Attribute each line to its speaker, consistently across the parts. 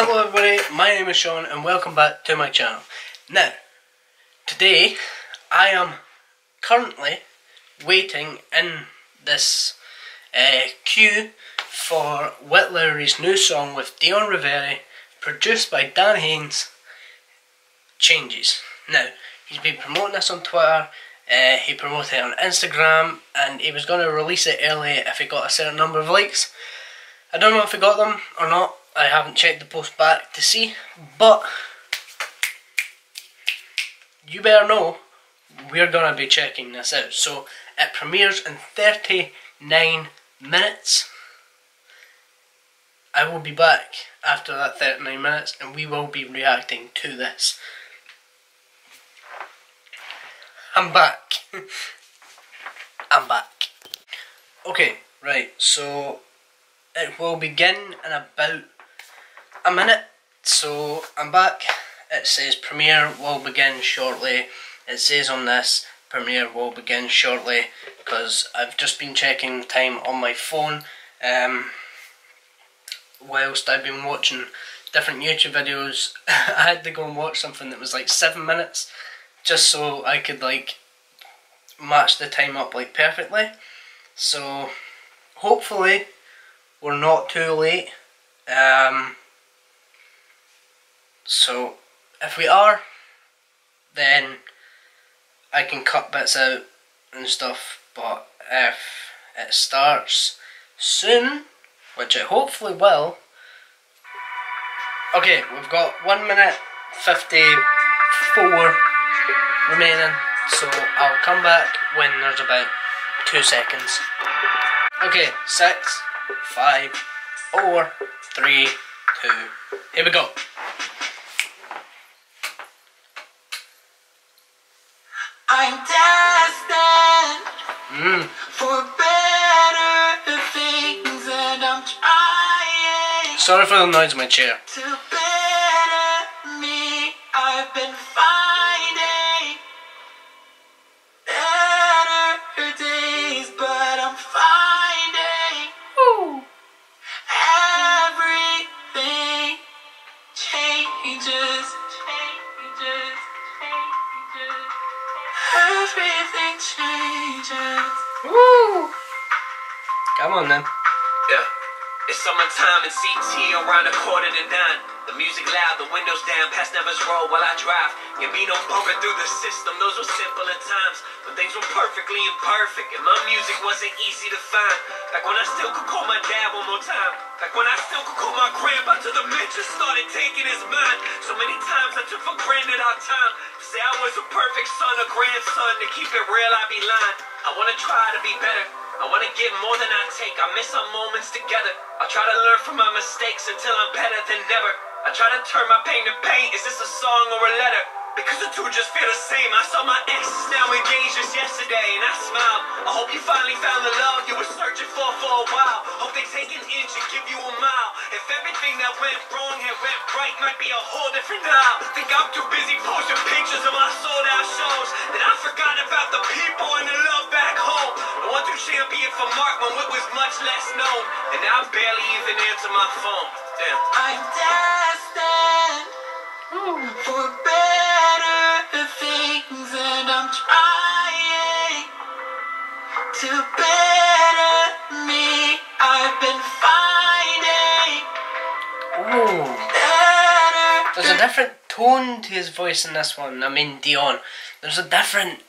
Speaker 1: Hello everybody, my name is Sean and welcome back to my channel. Now, today I am currently waiting in this queue for WITT LOWRY's new song with DEION REVERIE, produced by Haynes, Changes. Now, he's been promoting this on Twitter, he promoted it on Instagram, and he was going to release it early if he got a certain number of likes. I don't know if he got them or not. I haven't checked the post back to see, but you better know we're going to be checking this out. So it premieres in 39 minutes. I will be back after that 39 minutes and we will be reacting to this. I'm back. I'm back. Okay, right, so it will begin in about a minute. So I'm back. It says premiere will begin shortly. It says on this premiere will begin shortly because I've just been checking the time on my phone whilst I've been watching different YouTube videos. I had to go and watch something that was like 7 minutes just so I could like match the time up like perfectly. So hopefully we're not too late. So if we are, then I can cut bits out and stuff, but if it starts soon, which it hopefully will. Okay, we've got 1 minute 54 remaining, so I'll come back when there's about 2 seconds. Okay, 6, 5, 4, 3, 2, here we go.
Speaker 2: I'm destined for better things, and I'm trying.
Speaker 1: Sorry for the noise in my chair.
Speaker 2: To better me, I've been finding better days, but I'm finding everything changes. Everything changes.
Speaker 1: Woo! Come on then.
Speaker 3: Yeah. It's summertime in CT around a 8:45. The music loud, the windows down, past Never's Road while I drive. Gambino bumping through the system. Those were simpler times when things were perfectly imperfect and my music wasn't easy to find. Back when I still could call my dad one more time. Back when I still could call my grandpa till the mention started taking his mind. So many times I took for granted our time. Say I was a perfect son or grandson. To keep it real, I'd be lying. I wanna try to be better. I wanna give more than I take. I miss our moments together. I try to learn from my mistakes until I'm better than never. I try to turn my pain to pain. Is this a song or a letter? Because the two just feel the same. I saw my exes now engaged just yesterday and I smiled. I hope you finally found the love you were searching for a while. Hope they take an inch and give you a mile. If everything that went wrong had went right, might be a whole different now. Think I'm too busy posting pictures of my sold out shows that I forgot about the people and the love back home. I want to champion for Mark when it was much less known, and I barely even answer my phone. Damn.
Speaker 2: I'm destined for better things, and I'm trying to better me. I've been finding better.
Speaker 1: There's a different tone to his voice in this one. I mean, DEION. There's a different,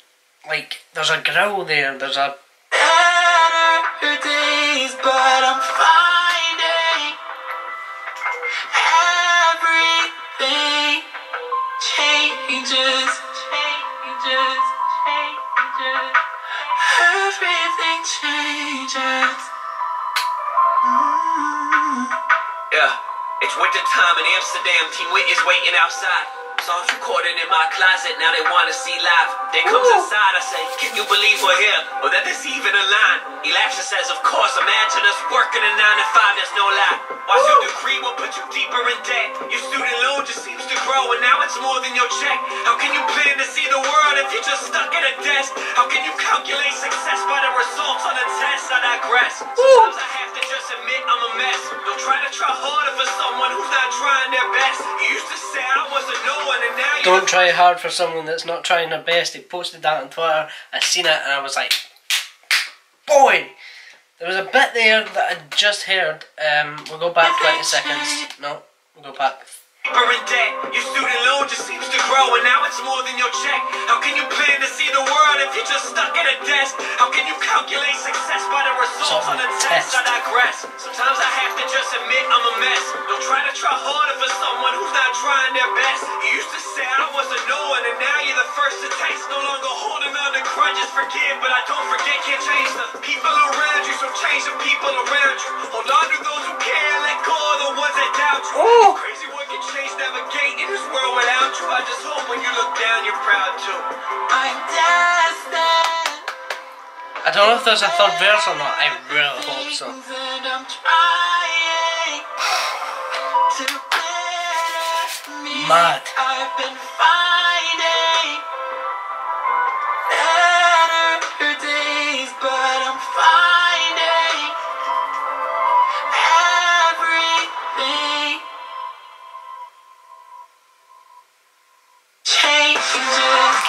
Speaker 1: like, there's a growl there. There's a
Speaker 2: better days, but I'm finding everything changes. Everything changes.
Speaker 3: Yeah, it's winter time in Amsterdam. Team WITT is waiting outside. Songs recorded in my closet, now they wanna see live. Then comes inside, I say, can you believe we're here? Or that there's even a line? He laughs and says, of course, imagine us working a 9 to 5, there's no lie. Watch your degree will put you deeper in debt. Your student loan just seems to grow, and now it's more than your check. How can you plan to see the world if you're just stuck at a desk? How can you calculate success by the results on a test? I digress. Sometimes I have to just admit I'm a mess. Don't try to try harder for someone who's not trying their
Speaker 1: don't try hard for someone that's not trying their best. He posted that on Twitter. I seen it and I was like, boy! There was a bit there that I just heard. We'll go back 20 seconds. No, we'll go back.
Speaker 3: Deeper in debt, your student loan just seems to grow, and now it's more than your check. How can you plan to see the world if you're just stuck at a desk? How can you calculate success by the results on a test? I digress. Sometimes I have to just admit I'm a mess. Don't try to try harder for someone who's not trying their best. You used to say I wasn't knowing, and now you're the first to taste. No longer holding on to grudges, forgive, but I don't forget, can't change the people around you, so change the people around you. Hold on to those who care, let go of the ones that doubt you.
Speaker 1: Ooh.
Speaker 3: Crazy one can change, navigate in this world without you. I just hope when you look down, you're proud too.
Speaker 2: I'm destined.
Speaker 1: I don't know if there's a third verse or not. I really hope so.
Speaker 2: And I'm trying to better me.
Speaker 1: Mad.
Speaker 2: I've been finding better days, but I'm finding everything changes.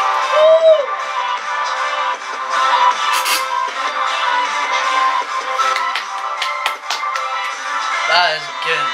Speaker 1: That is good.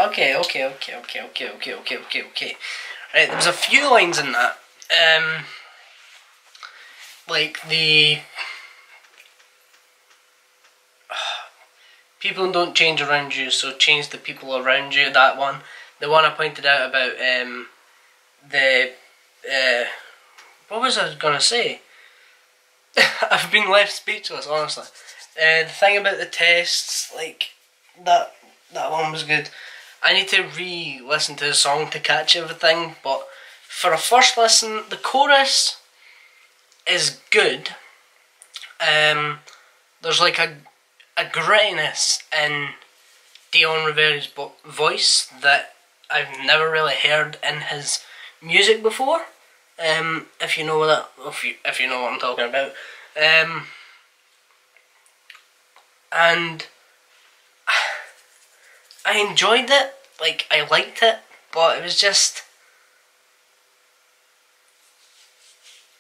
Speaker 1: Okay. Okay. Right, there was a few lines in that. Like the people don't change around you, so change the people around you. That one, the one I pointed out about what was I gonna say? I've been left speechless, honestly. The thing about the tests, like that one was good. I need to re-listen to the song to catch everything, but for a first listen, the chorus is good. There's like a grittiness in DEION Reverie's voice that I've never really heard in his music before. If you know what if you know what I'm talking about. And I enjoyed it, like I liked it, but it was just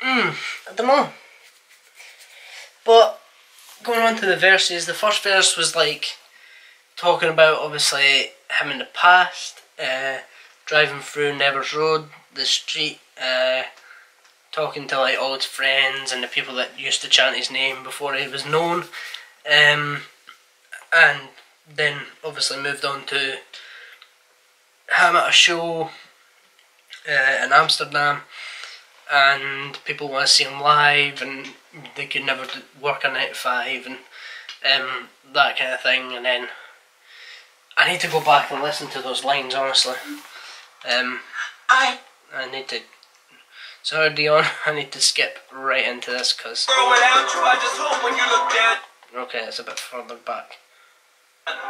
Speaker 1: I don't know. But going on to the verses, the first verse was like talking about obviously him in the past, driving through Nevers Road, the street, talking to like all his friends and the people that used to chant his name before he was known, and then obviously moved on to him at a show in Amsterdam, and people want to see him live, and they could never work a 9 to 5, and that kind of thing. And then I need to go back and listen to those lines, honestly. I need to. Sorry, DEION, I need to skip right into this because. Okay, it's a bit further back.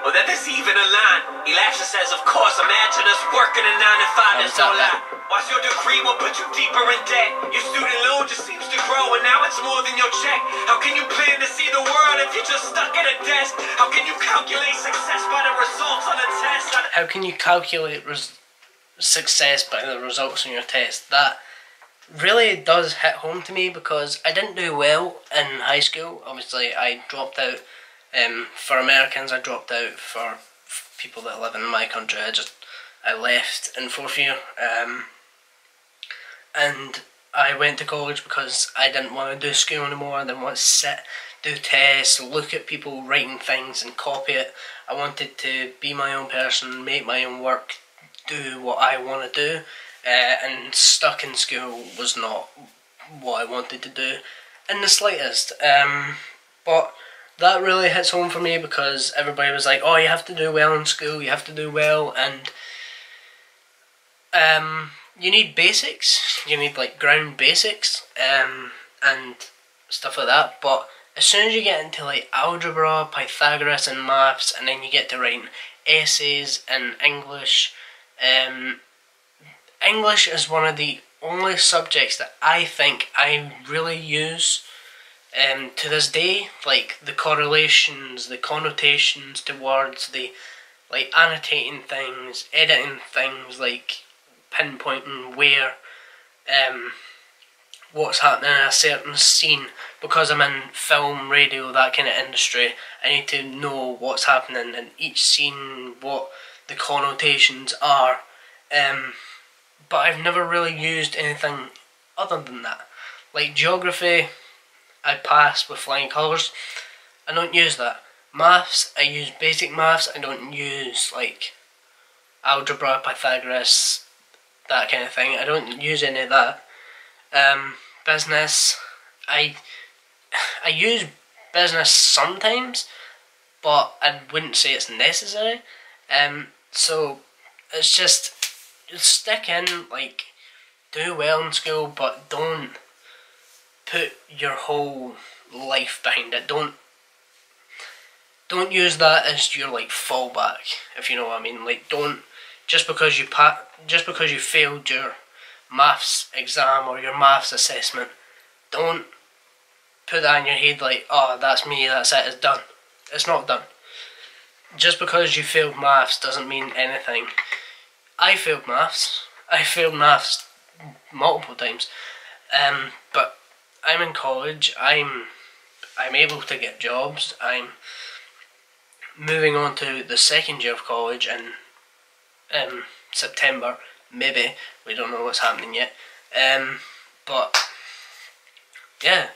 Speaker 3: Well, that is even a line. He laughs and says, of course, imagine us working a 9 to 5, that's no lie. Whilst your degree will put you deeper in debt, your student loan just seems to grow, and now it's more than your check. How can you plan to see the world if you're just stuck at a desk? How can you calculate success by the results on a test?
Speaker 1: How can you calculate success by the results on your test? That really does hit home to me because I didn't do well in high school. Obviously, I dropped out. For Americans, I dropped out. For people that live in my country, I left in 4th year, and I went to college because I didn't want to do school anymore. I didn't want to sit, do tests, look at people writing things and copy it. I wanted to be my own person, make my own work, do what I want to do, and stuck in school was not what I wanted to do in the slightest. But that really hits home for me because everybody was like, oh, you have to do well in school, you have to do well, and you need basics, you need like ground basics, and stuff like that, but as soon as you get into like algebra, Pythagoras and maths, and then you get to writing essays in English, English is one of the only subjects that I think I really use to this day. Like the correlations, the connotations to words, the like annotating things, editing things, like pinpointing where what's happening in a certain scene. Because I'm in film, radio, that kind of industry, I need to know what's happening in each scene, what the connotations are. But I've never really used anything other than that. Like geography, I pass with flying colours. I don't use that. Maths, I use basic maths. I don't use like algebra, Pythagoras, that kind of thing. I don't use any of that. Business, I use business sometimes, but I wouldn't say it's necessary. So it's just stick in, like do well in school, but don't put your whole life behind it. Don't use that as your like fallback, if you know what I mean. Like don't just because you failed your maths exam or your maths assessment, don't put that in your head like, oh, that's me, that's it, it's done. It's not done. Just because you failed maths doesn't mean anything. I failed maths. I failed maths multiple times. But I'm in college. I'm able to get jobs. I'm moving on to the second year of college in September. Maybe. We don't know what's happening yet. But yeah,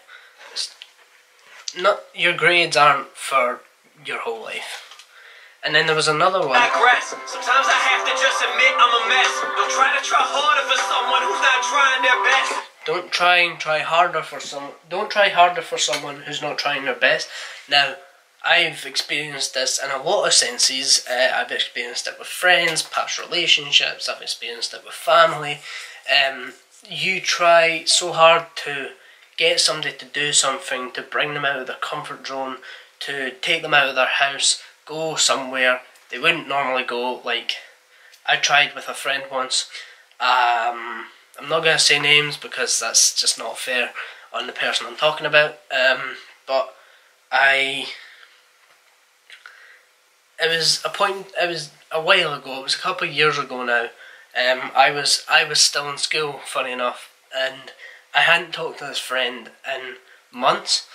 Speaker 1: not your grades aren't for your whole life. And then there was another one.
Speaker 3: Sometimes I have to just admit I'm a mess. Don't try harder for someone who's not trying their best.
Speaker 1: Don't try harder for someone who's not trying their best. Now, I've experienced this in a lot of senses. I've experienced it with friends, past relationships. I've experienced it with family. You try so hard to get somebody to do something, to bring them out of their comfort zone, to take them out of their house, go somewhere they wouldn't normally go. Like, I tried with a friend once. I'm not going to say names because that's just not fair on the person I'm talking about. But it was a while ago. It was a couple of years ago now. I was still in school, funny enough, and I hadn't talked to this friend in months.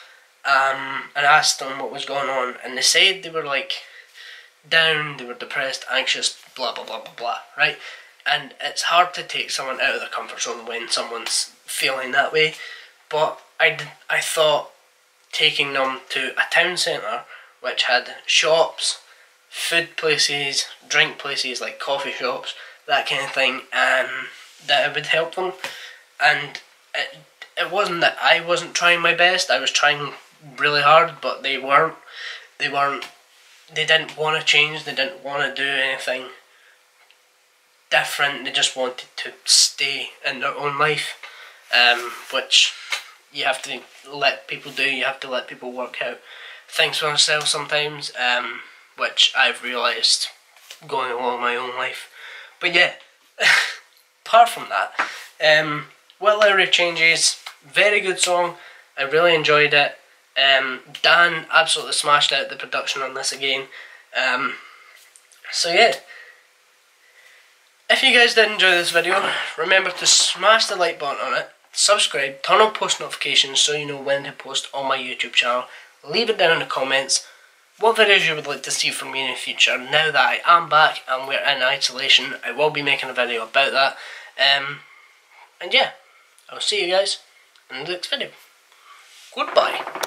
Speaker 1: And asked them what was going on, and they said they were like down, they were depressed, anxious, blah blah blah blah blah, right? And it's hard to take someone out of their comfort zone when someone's feeling that way. But I thought taking them to a town centre which had shops, food places, drink places like coffee shops, that kind of thing, and that it would help them. And it wasn't that I wasn't trying my best. I was trying really hard, but they didn't want to change. They didn't want to do anything different. They just wanted to stay in their own life, which you have to let people do. You have to let people work out things for themselves sometimes, which I've realised going along my own life. But yeah, apart from that, WITT LOWRY Changes, very good song. I really enjoyed it. Dan absolutely smashed out the production on this again. So yeah, if you guys did enjoy this video, remember to smash the like button on it, subscribe, turn on post notifications so you know when to post on my YouTube channel. Leave it down in the comments what videos you would like to see from me in the future. Now that I am back and we're in isolation, I will be making a video about that. And yeah, I'll see you guys in the next video. Goodbye.